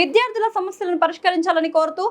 విద్యార్థుల సమస్యలను పరిష్కరించాలని కోరుతూ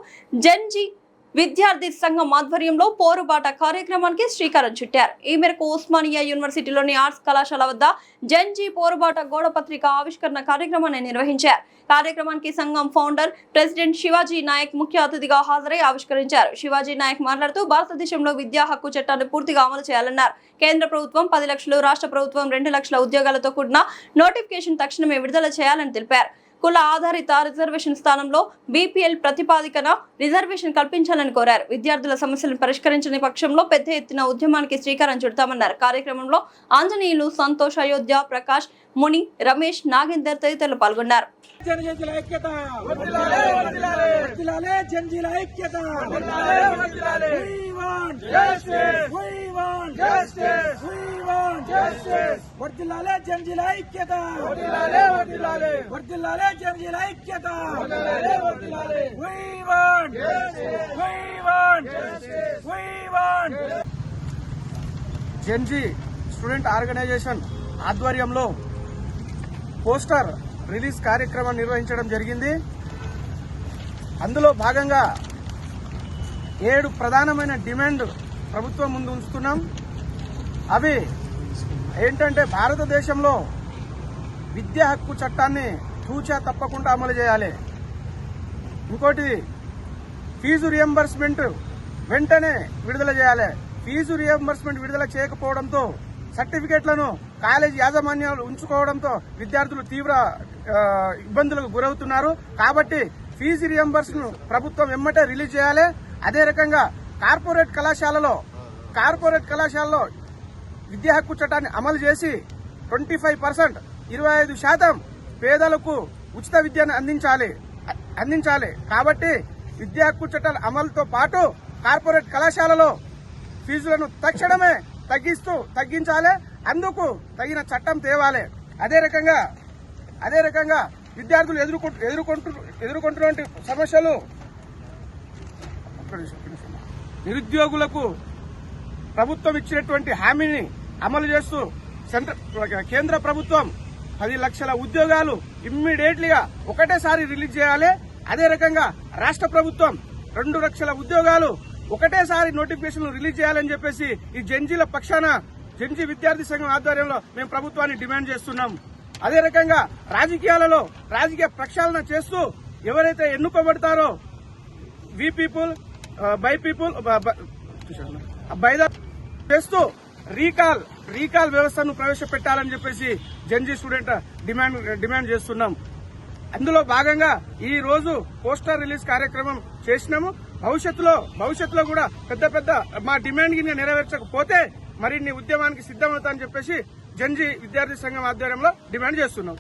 జెన్జీ విద్యార్థి సంఘం ఆధ్వర్యంలో పోరుబాట కార్యక్రమానికి శ్రీకారం చుట్టారు. ఈ మేరకు ఉస్మానియా యూనివర్సిటీలోని ఆర్ట్స్ కళాశాల వద్ద జెన్జీ పోరుబాట గోడపత్రిక ఆవిష్కరణ కార్యక్రమాన్ని నిర్వహించారు. కార్యక్రమానికి సంఘం ఫౌండర్ ప్రెసిడెంట్ శివాజీ నాయక్ ముఖ్య అతిథిగా హాజరై ఆవిష్కరించారు. శివాజీ నాయక్ మాట్లాడుతూ భారతదేశంలో విద్యా హక్కు చట్టాన్ని పూర్తిగా అమలు చేయాలన్నారు. కేంద్ర ప్రభుత్వం 10 లక్షలు, రాష్ట్ర ప్రభుత్వం 2 లక్షల ఉద్యోగాలతో కూడిన నోటిఫికేషన్ తక్షణమే విడుదల చేయాలని తెలిపారు. కుల ఆధారిత రిజర్వేషన్ స్థానంలో బీపీఎల్ ప్రతిపాదికన రిజర్వేషన్ కల్పించాలని కోరారు. విద్యార్థుల సమస్యలను పరిష్కరించని పక్షంలో పెద్ద ఎత్తున ఉద్యమానికి శ్రీకారం చుడతామన్నారు. కార్యక్రమంలో ఆంజనేయులు, సంతోష్, అయోధ్య, ప్రకాష్, ముని, రమేష్, నాగేందర్ తదితరులు పాల్గొన్నారు. జెన్జీ స్టూడెంట్ ఆర్గనైజేషన్ ఆధ్వర్యంలో పోస్టర్ రిలీజ్ కార్యక్రమం నిర్వహించడం జరిగింది. అందులో భాగంగా 7 ప్రధానమైన డిమాండ్ ప్రభుత్వం ముందు ఉంచుతున్నాం. అవి ఏంటంటే భారతదేశంలో విద్యా హక్కు చట్టాన్ని తూచా తప్పకుండా అమలు చేయాలి. ఇంకోటి ఫీజు రియంబర్స్మెంట్ వెంటనే విడుదల చేయాలి. ఫీజు రియంబర్స్మెంట్ విడుదల చేయకపోవడంతో సర్టిఫికెట్లను కాలేజీ యాజమాన్యాలు ఉంచుకోవడంతో విద్యార్థులు తీవ్ర ఇబ్బందులకు గురవుతున్నారు. కాబట్టి ఫీజు రియంబర్స్ను ప్రభుత్వం వెంబటే రిలీజ్ చేయాలి. అదే రకంగా కార్పొరేట్ కళాశాలలో విద్యా హక్కు చట్టాన్ని అమలు చేసి 25% 25% పేదలకు ఉచిత విద్యను అందించాలి. కాబట్టి విద్యా హక్కు చట్టాల అమలుతో పాటు కార్పొరేట్ కళాశాలలో ఫీజులను తక్షణమే తగ్గించాలి. అందుకు తగిన చట్టం తేవాలి. అదే రకంగా విద్యార్థులు ఎదుర్కొంటున్న సమస్యలు నిరుద్యోగులకు ప్రభుత్వం ఇచ్చినటువంటి హామీని అమలు చేస్తూ కేంద్ర ప్రభుత్వం 10 లక్షల ఉద్యోగాలు ఇమ్మీడియట్లీగా ఒకటేసారి రిలీజ్ చేయాలి. అదే రకంగా రాష్ట్ర ప్రభుత్వం 2 లక్షల ఉద్యోగాలు ఒకటేసారి నోటిఫికేషన్ రిలీజ్ చేయాలని చెప్పేసి ఈ జెన్జీల పక్షాన జెన్జీ విద్యార్థి సంఘం ఆధ్వర్యంలో మేము ప్రభుత్వాన్ని డిమాండ్ చేస్తున్నాం. అదే రకంగా రాజకీయ ప్రక్షాళన చేస్తూ ఎవరైతే ఎన్నుకోబడతారో చేస్తూ రీకాల్ వ్యవస్థను ప్రవేశపెట్టాలని చెప్పేసి జెన్జీ స్టూడెంట్ డిమాండ్ చేస్తున్నాం. అందులో భాగంగా ఈ రోజు పోస్టర్ రిలీజ్ కార్యక్రమం చేసినాము. భవిష్యత్తులో కూడా పెద్ద మా డిమాండ్ ని నెరవేర్చకపోతే మరిన్ని ఉద్యమానికి సిద్దమవుతామని చెప్పేసి జెన్జీ విద్యార్థి సంఘం ఆధ్వర్యంలో డిమాండ్ చేస్తున్నాం.